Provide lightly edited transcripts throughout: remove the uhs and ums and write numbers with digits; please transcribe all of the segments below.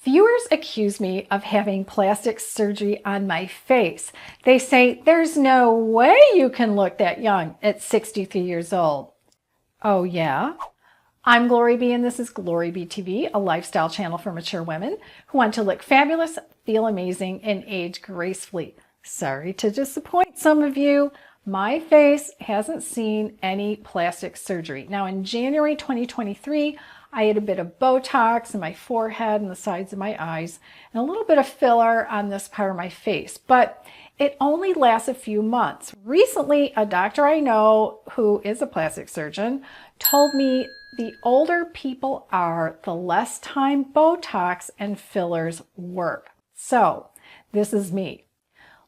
Viewers accuse me of having plastic surgery on my face. They say, there's no way you can look that young at 63 years old. Oh yeah? I'm GloryB and this is GloryB-TV, a lifestyle channel for mature women who want to look fabulous, feel amazing, and age gracefully. Sorry to disappoint some of you. My face hasn't seen any plastic surgery. Now in January 2023, I had a bit of Botox in my forehead and the sides of my eyes and a little bit of filler on this part of my face, but it only lasts a few months. Recently, a doctor I know who is a plastic surgeon told me the older people are, the less time Botox and fillers work. So this is me.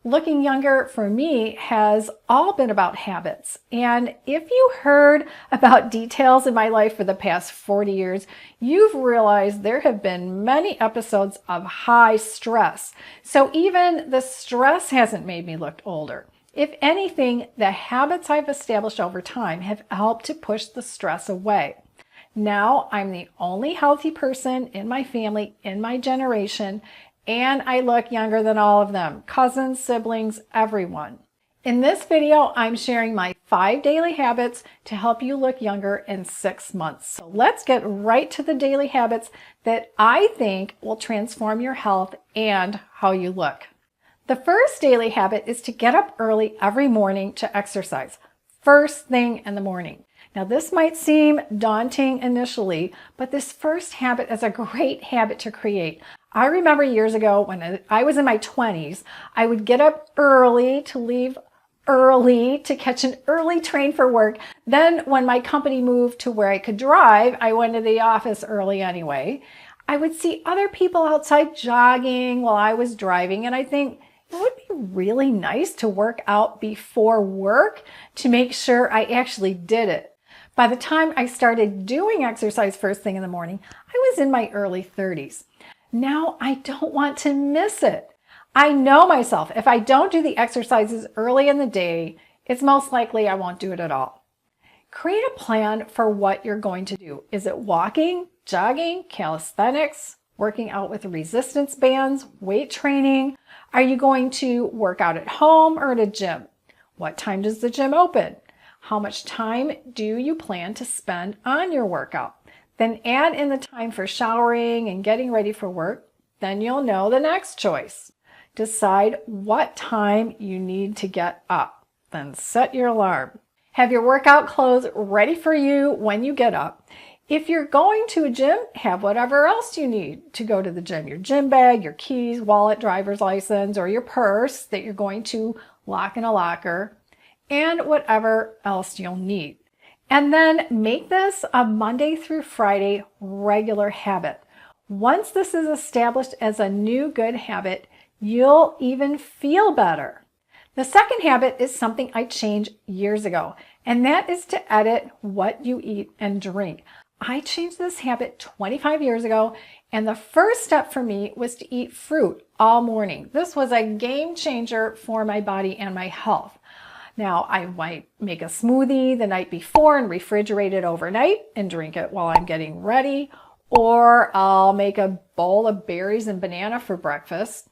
Looking younger for me has all been about habits. And if you heard about details in my life for the past 40 years, you've realized there have been many episodes of high stress. So even the stress hasn't made me look older. If anything, the habits I've established over time have helped to push the stress away. Now I'm the only healthy person in my family, in my generation, and I look younger than all of them, cousins, siblings, everyone. In this video, I'm sharing my 5 daily habits to help you look younger in 6 months. So let's get right to the daily habits that I think will transform your health and how you look. The first daily habit is to get up early every morning to exercise, first thing in the morning. Now this might seem daunting initially, but this first habit is a great habit to create. I remember years ago when I was in my 20s, I would get up early to leave early to catch an early train for work. Then when my company moved to where I could drive, I went to the office early anyway. I would see other people outside jogging while I was driving, and I think it would be really nice to work out before work to make sure I actually did it. By the time I started doing exercise first thing in the morning, I was in my early 30s. Now I don't want to miss it. I know myself. If I don't do the exercises early in the day, it's most likely I won't do it at all. Create a plan for what you're going to do. Is it walking, jogging, calisthenics, working out with resistance bands, weight training? Are you going to work out at home or at a gym? What time does the gym open? How much time do you plan to spend on your workout? Then add in the time for showering and getting ready for work. Then you'll know the next choice. Decide what time you need to get up. Then set your alarm. Have your workout clothes ready for you when you get up. If you're going to a gym, have whatever else you need to go to the gym. Your gym bag, your keys, wallet, driver's license, or your purse that you're going to lock in a locker, and whatever else you'll need. And then make this a Monday through Friday regular habit. Once this is established as a new good habit, you'll even feel better. The second habit is something I changed years ago, and that is to edit what you eat and drink. I changed this habit 25 years ago, and the first step for me was to eat fruit all morning. This was a game changer for my body and my health. Now, I might make a smoothie the night before and refrigerate it overnight and drink it while I'm getting ready, or I'll make a bowl of berries and banana for breakfast.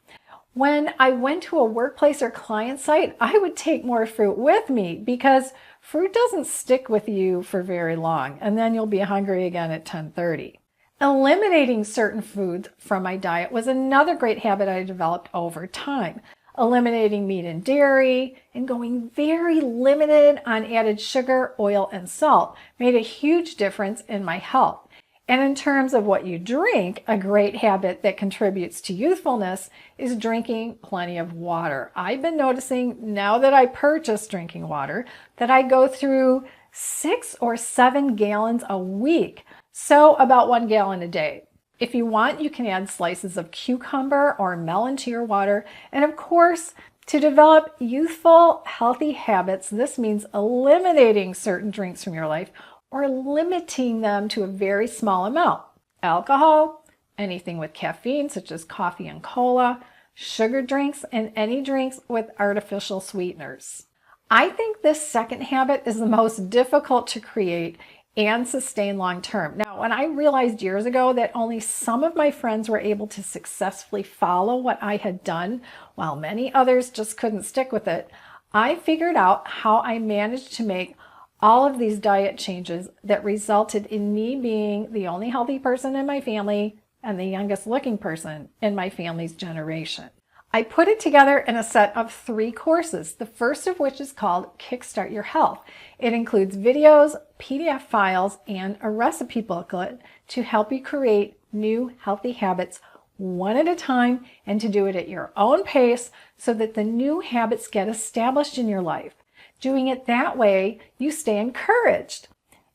When I went to a workplace or client site, I would take more fruit with me because fruit doesn't stick with you for very long, and then you'll be hungry again at 10:30. Eliminating certain foods from my diet was another great habit I developed over time. Eliminating meat and dairy and going very limited on added sugar, oil, and salt made a huge difference in my health. And in terms of what you drink, a great habit that contributes to youthfulness is drinking plenty of water. I've been noticing now that I purchase drinking water that I go through 6 or 7 gallons a week, so about 1 gallon a day. If you want, you can add slices of cucumber or melon to your water. And of course, to develop youthful, healthy habits, this means eliminating certain drinks from your life or limiting them to a very small amount. Alcohol, anything with caffeine such as coffee and cola, sugar drinks, and any drinks with artificial sweeteners. I think this second habit is the most difficult to create and sustain long term. Now, when I realized years ago that only some of my friends were able to successfully follow what I had done, while many others just couldn't stick with it, I figured out how I managed to make all of these diet changes that resulted in me being the only healthy person in my family and the youngest looking person in my family's generation. I put it together in a set of 3 courses, the first of which is called Kickstart Your Health. It includes videos, PDF files, and a recipe booklet to help you create new healthy habits one at a time and to do it at your own pace so that the new habits get established in your life. Doing it that way, you stay encouraged.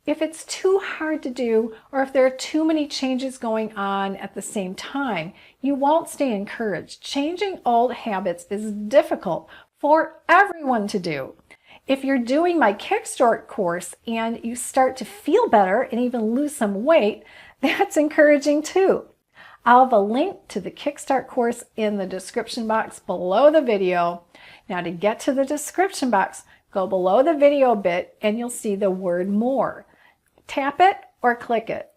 If it's too hard to do, or if there are too many changes going on at the same time, you won't stay encouraged. Changing old habits is difficult for everyone to do. If you're doing my Kickstart course and you start to feel better and even lose some weight, that's encouraging too. I'll have a link to the Kickstart course in the description box below the video. Now, to get to the description box, go below the video bit and you'll see the word more. Tap it or click it.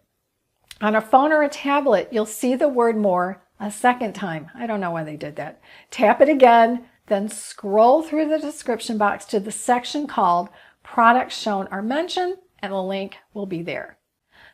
On a phone or a tablet, you'll see the word more a second time. I don't know why they did that. Tap it again, then scroll through the description box to the section called Products Shown or Mentioned, and the link will be there.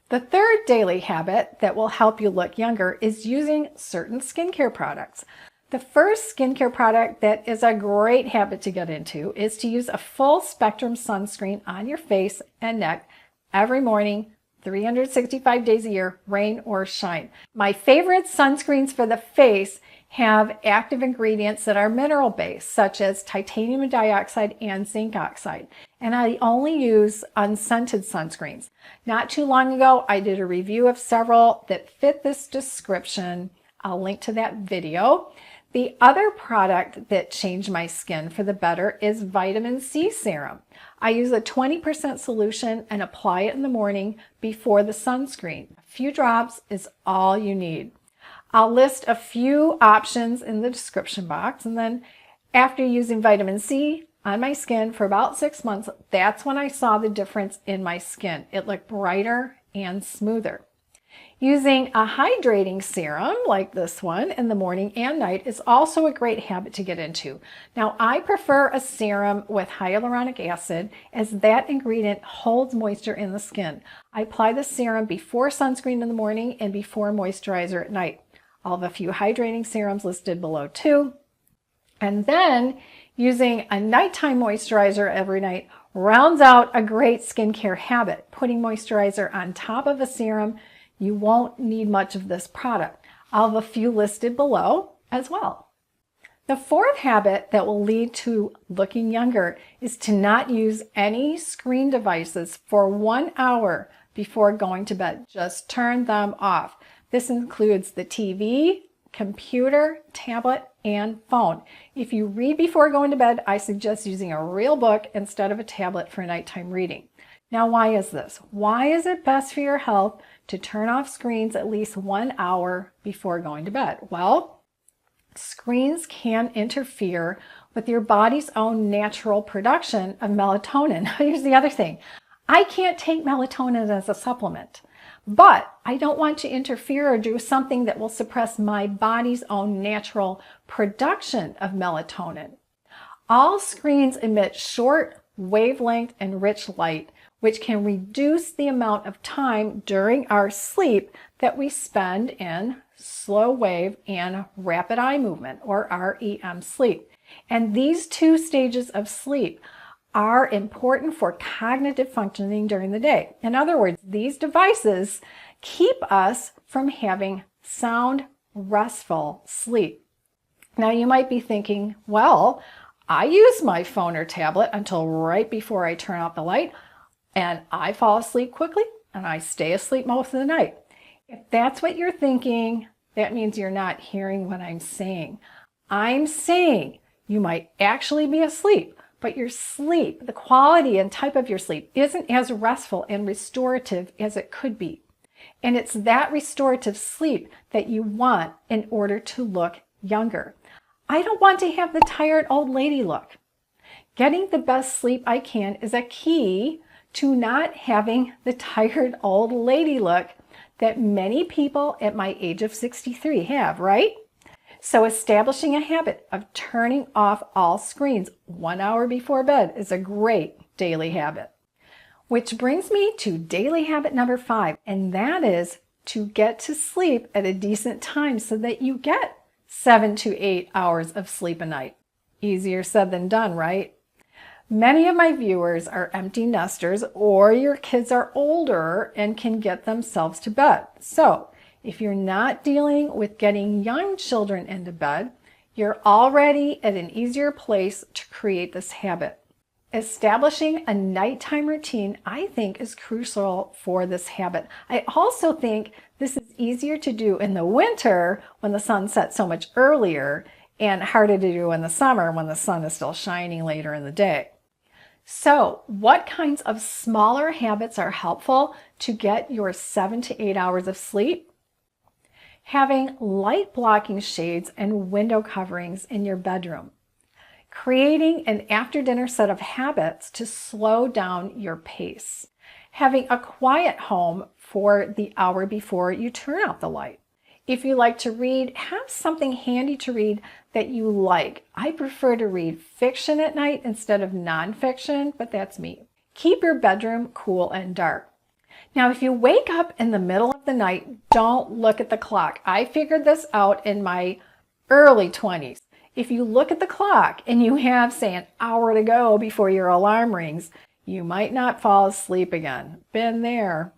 The third daily habit that will help you look younger is using certain skincare products. The first skincare product that is a great habit to get into is to use a full spectrum sunscreen on your face and neck every morning, 365 days a year, rain or shine. My favorite sunscreens for the face have active ingredients that are mineral based, such as titanium dioxide and zinc oxide. And I only use unscented sunscreens. Not too long ago, I did a review of several that fit this description. I'll link to that video. The other product that changed my skin for the better is vitamin C serum. I use a 20% solution and apply it in the morning before the sunscreen. A few drops is all you need. I'll list a few options in the description box, and then after using vitamin C on my skin for about 6 months, that's when I saw the difference in my skin. It looked brighter and smoother. Using a hydrating serum like this one in the morning and night is also a great habit to get into. Now, I prefer a serum with hyaluronic acid as that ingredient holds moisture in the skin. I apply the serum before sunscreen in the morning and before moisturizer at night. I'll have a few hydrating serums listed below too. And then using a nighttime moisturizer every night rounds out a great skincare habit. Putting moisturizer on top of a serum, you won't need much of this product. I'll have a few listed below as well. The fourth habit that will lead to looking younger is to not use any screen devices for 1 hour before going to bed. Just turn them off. This includes the TV, computer, tablet, and phone. If you read before going to bed, I suggest using a real book instead of a tablet for nighttime reading. Now, why is this? Why is it best for your health to turn off screens at least 1 hour before going to bed? Well, screens can interfere with your body's own natural production of melatonin. Here's the other thing. I can't take melatonin as a supplement, but I don't want to interfere or do something that will suppress my body's own natural production of melatonin. All screens emit short, wavelength, and rich light, which can reduce the amount of time during our sleep that we spend in slow wave and rapid eye movement, or REM sleep. And these 2 stages of sleep are important for cognitive functioning during the day. In other words, these devices keep us from having sound, restful sleep. Now, you might be thinking, well, I use my phone or tablet until right before I turn off the light, and I fall asleep quickly, and I stay asleep most of the night. If that's what you're thinking, that means you're not hearing what I'm saying. I'm saying you might actually be asleep, but your sleep, the quality and type of your sleep, isn't as restful and restorative as it could be. And it's that restorative sleep that you want in order to look younger. I don't want to have the tired old lady look. Getting the best sleep I can is a key to not having the tired old lady look that many people at my age of 63 have, right? So establishing a habit of turning off all screens 1 hour before bed is a great daily habit. Which brings me to daily habit number 5, and that is to get to sleep at a decent time so that you get 7 to 8 hours of sleep a night. Easier said than done, right? Many of my viewers are empty nesters, or your kids are older and can get themselves to bed. So if you're not dealing with getting young children into bed, you're already at an easier place to create this habit. Establishing a nighttime routine, I think, is crucial for this habit. I also think this is easier to do in the winter when the sun sets so much earlier, and harder to do in the summer when the sun is still shining later in the day. So, what kinds of smaller habits are helpful to get your 7 to 8 hours of sleep? Having light blocking shades and window coverings in your bedroom. Creating an after-dinner set of habits to slow down your pace. Having a quiet home for the hour before you turn out the light. If you like to read, have something handy to read that you like. I prefer to read fiction at night instead of nonfiction, but that's me. Keep your bedroom cool and dark. Now, if you wake up in the middle of the night, don't look at the clock. I figured this out in my early 20s. If you look at the clock and you have, say, an hour to go before your alarm rings, you might not fall asleep again. Been there.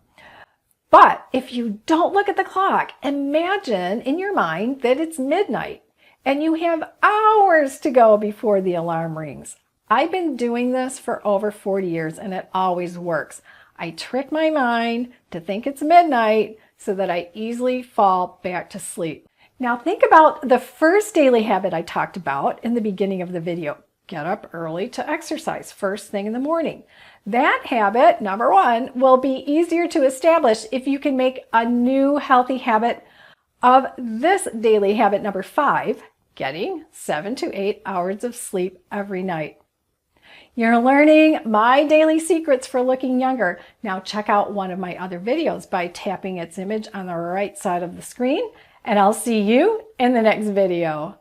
But if you don't look at the clock, imagine in your mind that it's midnight and you have hours to go before the alarm rings. I've been doing this for over 40 years and it always works. I trick my mind to think it's midnight so that I easily fall back to sleep. Now think about the first daily habit I talked about in the beginning of the video. Get up early to exercise first thing in the morning. That habit, number 1, will be easier to establish if you can make a new healthy habit of this daily habit number 5, getting 7 to 8 hours of sleep every night. You're learning my daily secrets for looking younger. Now check out one of my other videos by tapping its image on the right side of the screen, and I'll see you in the next video.